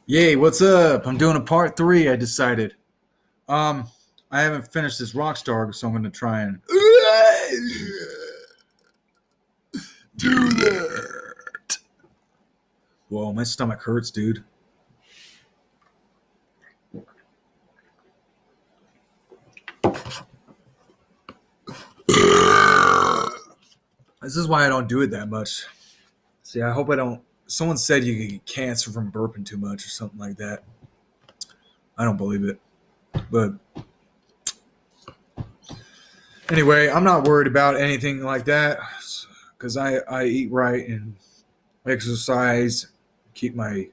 Yay, what's up? I'm doing a part three, I decided. Um, I haven't finished this Rockstar, so I'm gonna try and do that. Whoa, my stomach hurts, dude. This is why I don't do it that much. See, I hope I don't. Someone said you could get cancer from burping too much or something like that. I don't believe it. But anyway, I'm not worried about anything like that because I eat right and exercise, keep my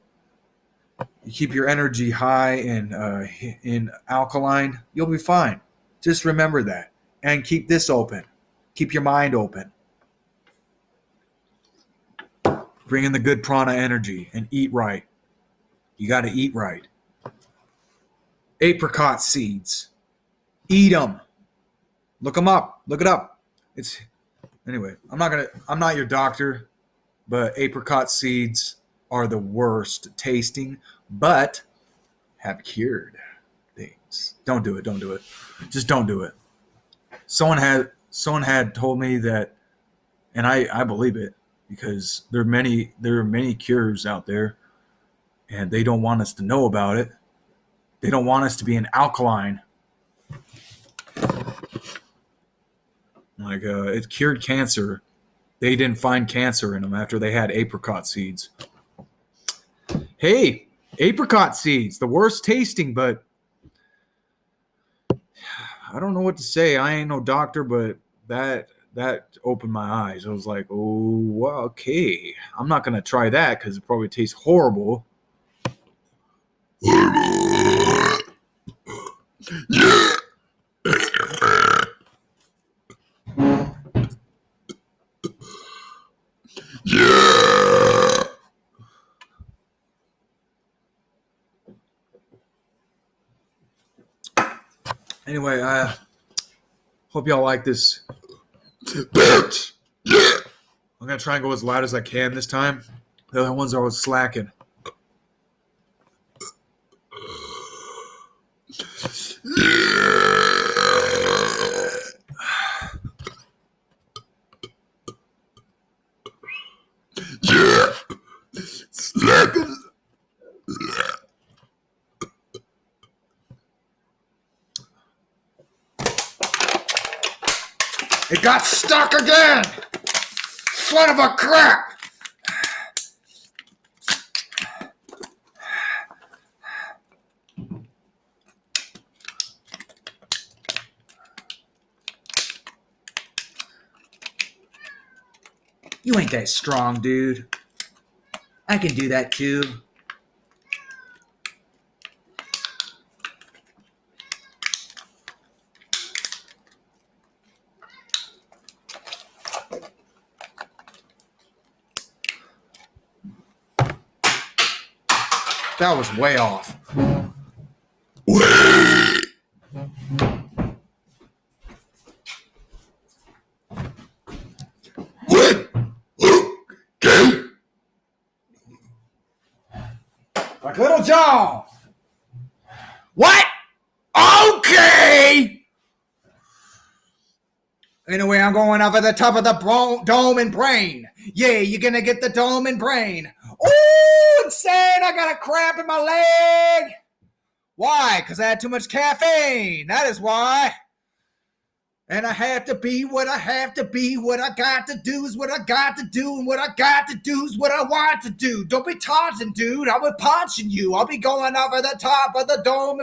you keep your energy high and in alkaline, you'll be fine. Just remember that, and keep this open. Keep your mind open. Bring in the good prana energy and eat right. You got to eat right. Apricot seeds. Eat them. Look them up. Look it up. It's anyway. I'm not your doctor, but apricot seeds are the worst tasting, but have cured things. Don't do it. Don't do it. Just don't do it. Someone had told me that, and I believe it because there are many cures out there, and they don't want us to know about it. They don't want us to be an alkaline. Like it cured cancer. They didn't find cancer in them after they had apricot seeds. Hey, apricot seeds, the worst tasting, but I don't know what to say. I ain't no doctor, but that opened my eyes. I was like, oh, well, okay. I'm not gonna try that because it probably tastes horrible. Anyway, I hope y'all like this. Bitch! Yeah! I'm gonna try and go as loud as I can this time. The other ones are always slacking. Yeah! Slacking! It got stuck again! Son of a crap! You ain't that strong, dude. I can do that too. That was way off. Like Little John. What? Okay. Anyway, I'm going off at the top of the dome and brain. Yeah, you're gonna get the dome and brain. Ooh, insane! I got a cramp in my leg. Why? Because I had too much caffeine. That is why. And I have to be what I have to be. What I got to do is what I got to do. And what I got to do is what I want to do. Don't be taunting, dude. I'll be punching you. I'll be going off at the top of the dome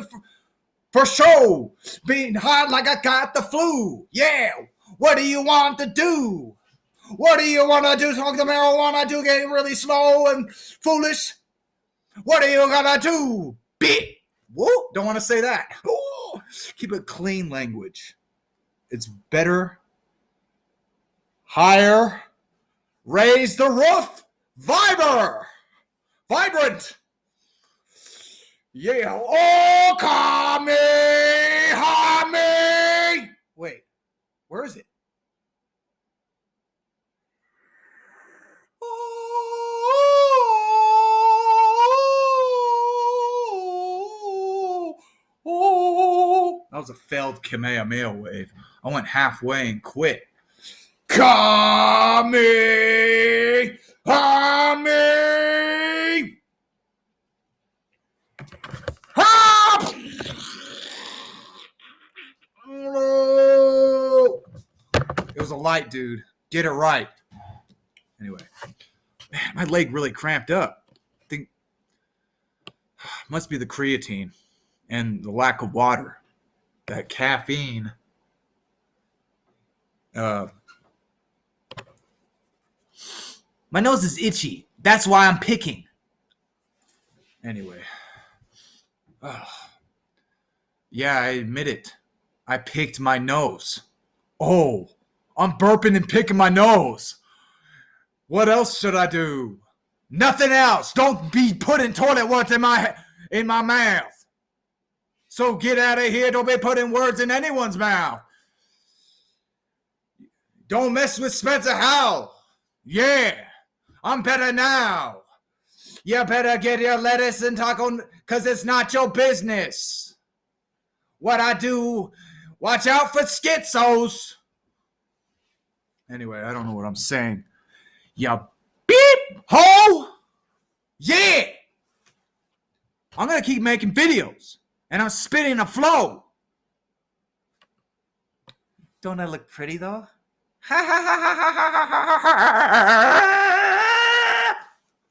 for show. Being hot like I got the flu. Yeah. What do you want to do? What do you want to do? Smoke the marijuana to get really slow and foolish? What are you gonna do? Beat. Whoa. Don't want to say that. Ooh. Keep it clean language. It's better, higher, raise the roof, vibrant. Yeah, oh, Kami. Wait, where is it? was a failed Kamehameha wave. I went halfway and quit. Kamehameha! Hop! It was a light, dude. Get it right. Anyway, man, my leg really cramped up. I think must be the creatine and the lack of water. That caffeine. My nose is itchy. That's why I'm picking. Anyway. Yeah, I admit it. I picked my nose. Oh, I'm burping and picking my nose. What else should I do? Nothing else. Don't be putting toilet words in my mouth. So get out of here. Don't be putting words in anyone's mouth. Don't mess with Spencer Howell. Yeah, I'm better now. You better get your lettuce and taco because it's not your business. What I do, watch out for schizos. Anyway, I don't know what I'm saying. Ya beep ho. Yeah. I'm going to keep making videos. And I'm spitting a flow. Don't I look pretty though?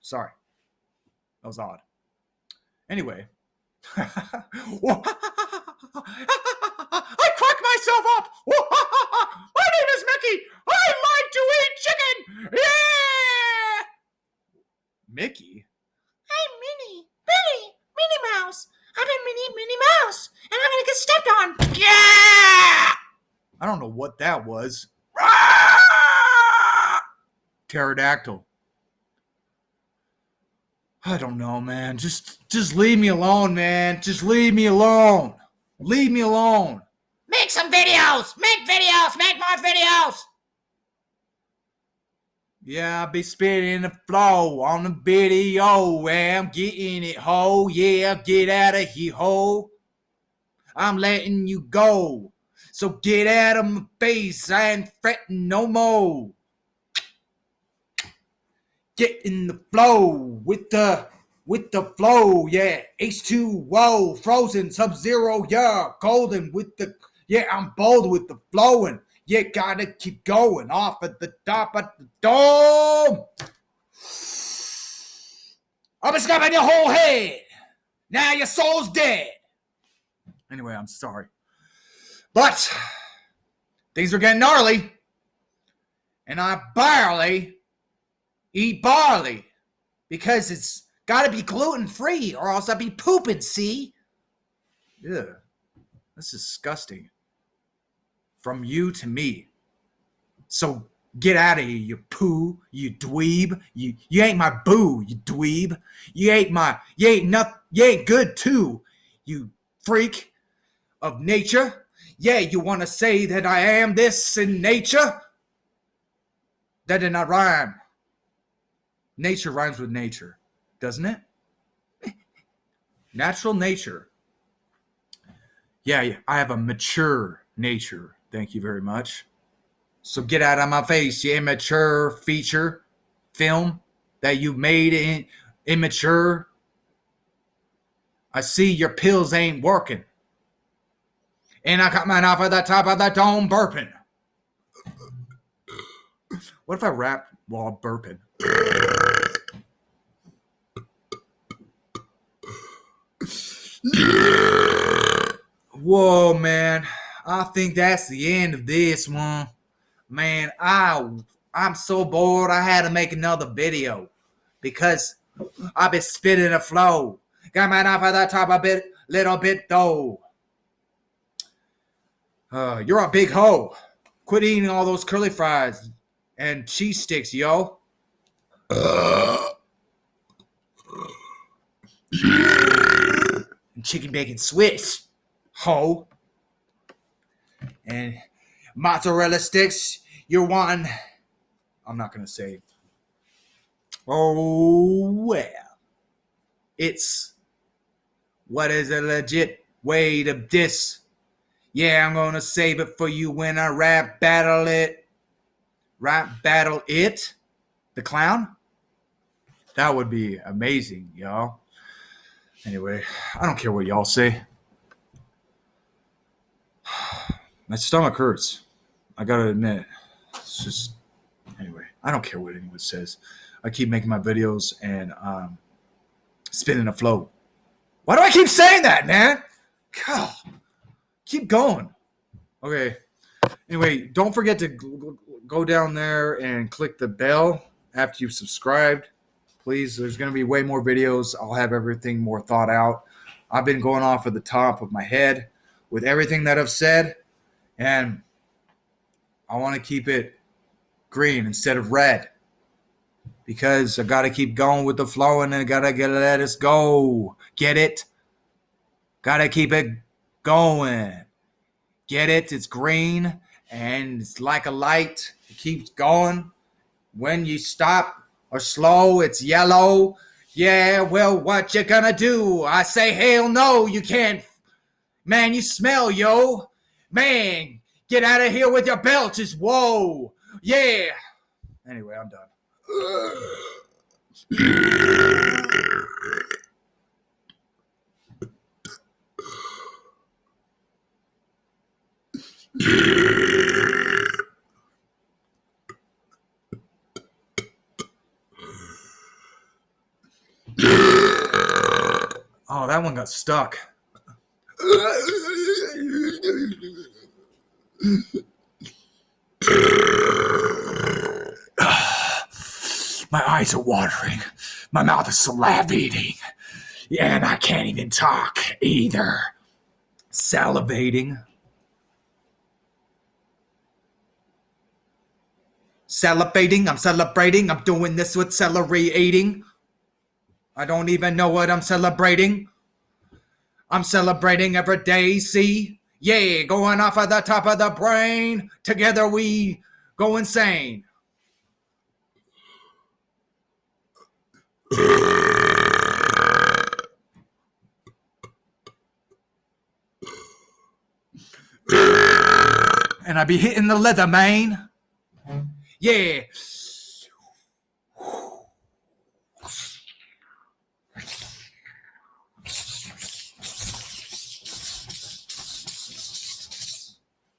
Sorry. That was odd. Anyway. I cracked myself up. My name is Mickey. I like to eat chicken. Yeah. Mickey? I'm Minnie Mouse. I've been Minnie Mouse, and I'm gonna get stepped on. Yeah! I don't know what that was. Pterodactyl. I don't know, man. Just leave me alone, man. Just leave me alone. Leave me alone. Make some videos. Make videos. Make more videos. Yeah, I'll be spitting the flow on the video. I'm getting it, ho. Yeah, get out of here, ho. I'm letting you go. So get out of my face. I ain't fretting no more. Get in the flow with the flow, yeah. H2O, frozen, sub-zero, yeah. Golden with the, yeah, I'm bold with the flowing. You gotta keep going off at the top of the dome. I've been snapping your whole head. Now your soul's dead. Anyway, I'm sorry. But things are getting gnarly. And I barely eat barley because it's got to be gluten-free or else I'd be pooping, see? Yeah, that's disgusting. From you to me. So get out of here, you poo, you dweeb. You ain't my boo, you dweeb. You ain't good too, you freak of nature. Yeah, you want to say that I am this in nature? That did not rhyme. Nature rhymes with nature, doesn't it? Natural nature. Yeah, I have a mature nature. Thank you very much. So get out of my face, you immature feature film that you made immature. I see your pills ain't working. And I got mine off at the top of the dome burping. What if I rap while burping? Whoa, man. I think that's the end of this one. Man, I'm so bored I had to make another video because I've been spitting a flow. Got mine off at the top a bit, little bit though. You're a big hoe. Quit eating all those curly fries and cheese sticks, yo. And chicken bacon Swiss, ho. And mozzarella sticks, you're one. I'm not going to say. Oh, well. It's what is a legit way to diss Yeah, I'm gonna save it for you when I rap battle it. Rap battle it? The clown? That would be amazing, y'all. Anyway, I don't care what y'all say. My stomach hurts. I gotta admit. It's just, anyway, I don't care what anyone says. I keep making my videos and spinning afloat. Why do I keep saying that, man? God, keep going. Okay. Anyway, don't forget to go down there and click the bell after you've subscribed. Please, there's going to be way more videos. I'll have everything more thought out. I've been going off of the top of my head with everything that I've said, and I want to keep it green instead of red because I got to keep going with the flow and I got to let us go. Get it? Got to keep it going. Get it? It's green and it's like a light. It keeps going. When you stop or slow, it's yellow. Yeah, well, what you gonna do? I say, hell no, you can't. Man, you smell, yo. Man, get out of here with your belches. Whoa. Yeah. Anyway, I'm done. Oh, that one got stuck. My eyes are watering. My mouth is salivating. Yeah, and I can't even talk either. Salivating. Salivating. I'm celebrating. I'm doing this with celery eating. I don't even know what I'm celebrating. I'm celebrating every day, see? Yeah, going off of the top of the brain. Together we go insane. And I be hitting the leather, man. Yeah.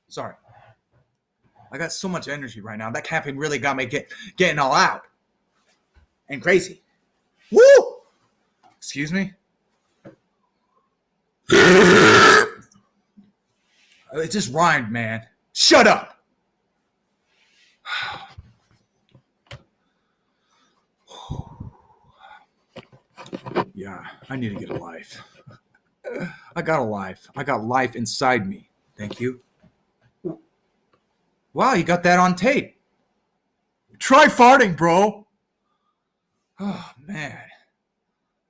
Sorry. I got so much energy right now. That caffeine really got me getting all out. And crazy. Woo! Excuse me? It just rhymed, man. Shut up! Yeah, I need to get a life. I got a life. I got life inside me. Thank you. Wow, you got that on tape. Try farting, bro. Oh, man.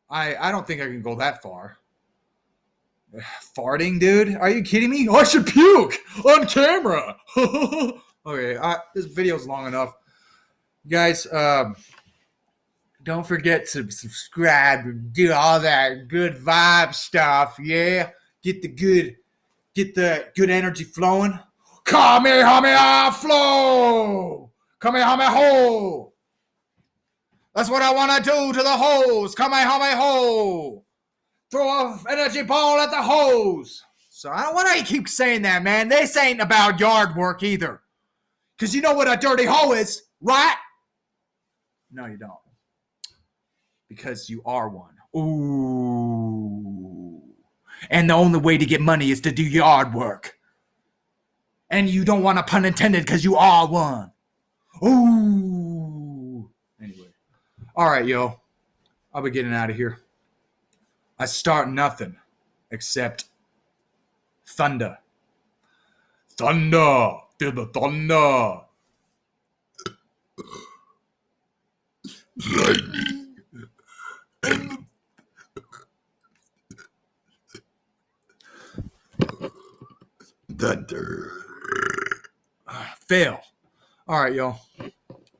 I don't think I can go that far. Farting, dude? Are you kidding me? I should puke on camera. Okay, this video's long enough. You guys, don't forget to subscribe and do all that good vibe stuff, yeah? Get the good energy flowing. Kamehameha flow! Kamehameha! That's what I want to do to the hose. Kamehameha! Throw an energy ball at the hose. So I don't want to keep saying that, man. This ain't about yard work either. Because you know what a dirty hoe is, right? No, you don't. Because you are one. Ooh. And the only way to get money is to do yard work. And you don't want a pun intended because you are one. Ooh. Anyway. All right, yo. I'll be getting out of here. I start nothing except thunder. Thunder. Feel the thunder. Lightning. Thunder. Fail. All right, y'all.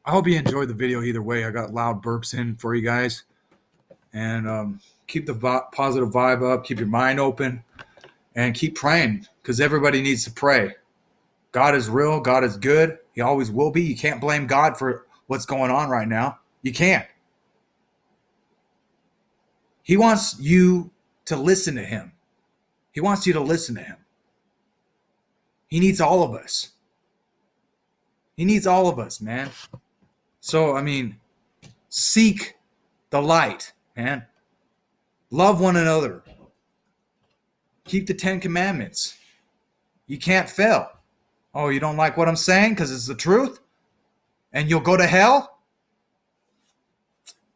I hope you enjoyed the video either way. I got loud burps in for you guys. And keep the positive vibe up. Keep your mind open. And keep praying, because everybody needs to pray. God is real. God is good. He always will be. You can't blame God for what's going on right now. You can't. He wants you to listen to him. He wants you to listen to him. He needs all of us. He needs all of us, man. So, I mean, seek the light, man. Love one another. Keep the 10 Commandments. You can't fail. Oh, you don't like what I'm saying because it's the truth? And you'll go to hell?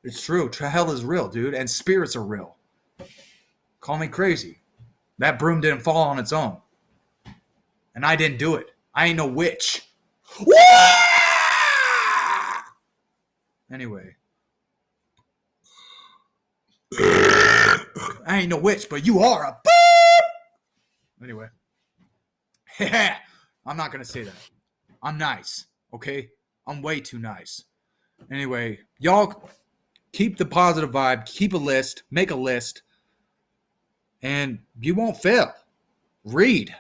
It's true. Hell is real, dude. And spirits are real. Call me crazy. That broom didn't fall on its own. And I didn't do it. I ain't no witch. Anyway. I ain't no witch, but you are a Anyway. I'm not going to say that. I'm nice, okay? I'm way too nice. Anyway, y'all keep the positive vibe. Keep a list. Make a list. And you won't fail. Read.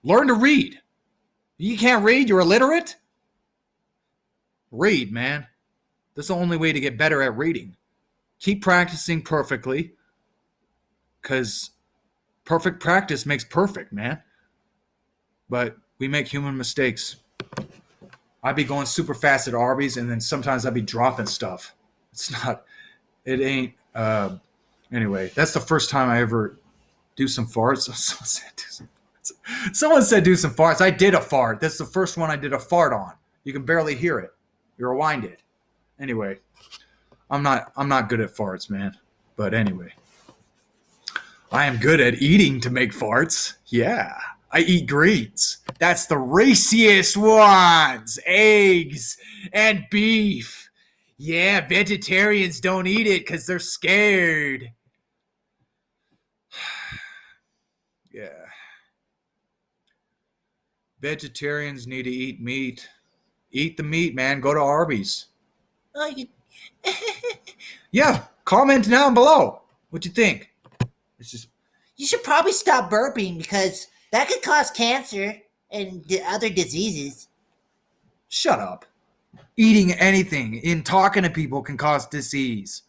Learn to read. You can't read? You're illiterate? Read, man. That's the only way to get better at reading. Keep practicing perfectly, because perfect practice makes perfect, man. But we make human mistakes. I'd be going super fast at Arby's, and then sometimes I'd be dropping stuff. Anyway, that's the first time I ever do some farts. Someone said do some farts. I did a fart. That's the first one I did a fart on. You can barely hear it. You rewind it. Anyway, I'm not good at farts, man. But anyway, I am good at eating to make farts. Yeah, I eat greens. That's the raciest ones. Eggs and beef. Yeah, vegetarians don't eat it because they're scared. Yeah. Vegetarians need to eat meat. Eat the meat, man. Go to Arby's. Oh, you... Yeah, comment down below. What you think? It's just You should probably stop burping because that could cause cancer and other diseases. shut up. Eating anything in talking to people can cause disease.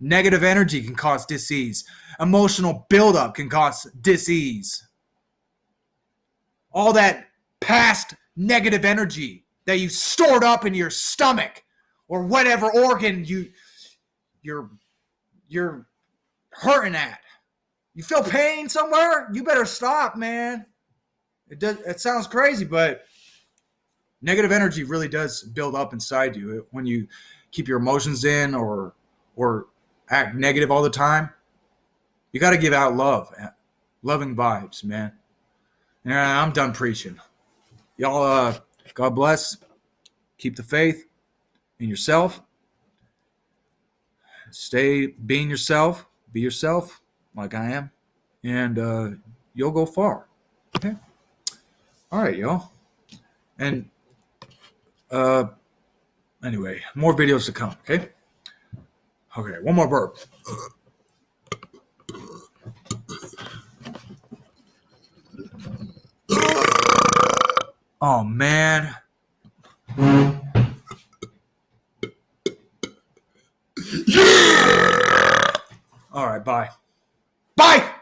Negative energy can cause disease. Emotional buildup can cause disease. All that past negative energy that you stored up in your stomach or whatever organ you're hurting at. You feel pain somewhere? You better stop, man. It sounds crazy, but negative energy really does build up inside you when you keep your emotions in or act negative all the time. You got to give out love, loving vibes, man. And I'm done preaching. Y'all, God bless. Keep the faith in yourself. Stay being yourself. Be yourself like I am. And you'll go far. Okay? All right, y'all. And anyway, more videos to come, okay? Okay, one more burp. Oh, man. All right, bye. Bye!